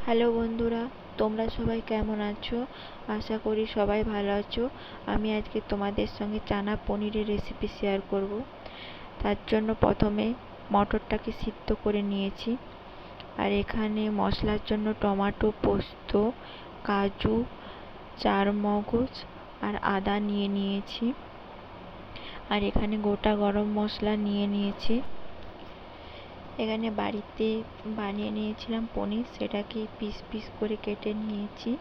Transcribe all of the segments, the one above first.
Hello বন্ধুরা, তোমরা সবাই কেমন আছো? আশা করি সবাই ভালো আছো। আমি আজকে তোমাদের সঙ্গে চানা পনিরের রেসিপি শেয়ার করব। তার জন্য প্রথমে মটরটাকে সিদ্ধ করে নিয়েছি। আর এখানে মশলার জন্য টমেটো, পোস্ত, কাজু, চারমগজ আর আদা নিয়ে নিয়েছি। আর এখানে গোটা গরম মশলা নিয়ে নিয়েছি। এখানে বাড়িতে বানিয়ে নিয়েছিলাম পনির, সেটাকে পিস পিস করে কেটে নিয়েছি।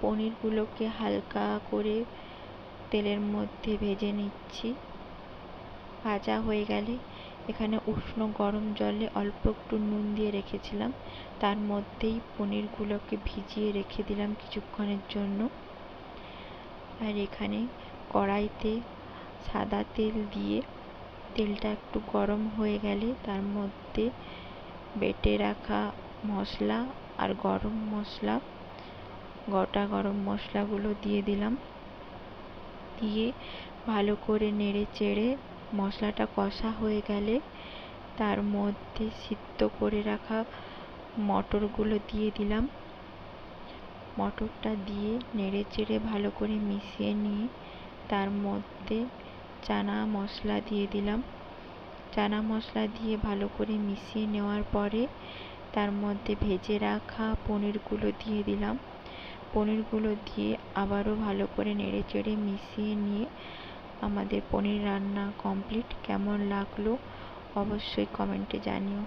পনিরগুলোকে হালকা করে তেলের মধ্যে ভেজে নিচ্ছি। ভাজা হয়ে গেলে এখানে উষ্ণ গরম জলে অল্প একটু নুন দিয়ে রেখেছিলাম, তার মধ্যেই পনিরগুলোকে ভিজিয়ে রেখে দিলাম কিছুক্ষণের জন্য। আর এখানে কড়াইতে সাদা তেল দিয়ে তেলটা একটু গরম হয়ে গেলে তার মধ্যে বেটে রাখা মশলা আর গরম মশলা, গোটা গরম মশলাগুলো দিয়ে দিলাম। দিয়ে ভালো করে নেড়ে চেড়ে মশলাটা কষা হয়ে গেলে তার মধ্যে সিদ্ধ করে রাখা মটরগুলো দিয়ে দিলাম। মটরটা দিয়ে নেড়ে চেড়ে ভালো করে মিশিয়ে নিয়ে তার মধ্যে চানা মশলা দিয়ে দিলাম। চানা মশলা দিয়ে ভালো করে মিশিয়ে নেওয়ার পরে তার মধ্যে ভেজে রাখা পনিরগুলো দিয়ে দিলাম। পনিরগুলো দিয়ে আবারও ভালো করে নেড়ে চেড়ে মিশিয়ে নিয়ে আমাদের পনির রান্না কমপ্লিট। কেমন লাগলো অবশ্যই কমেন্টে জানিও।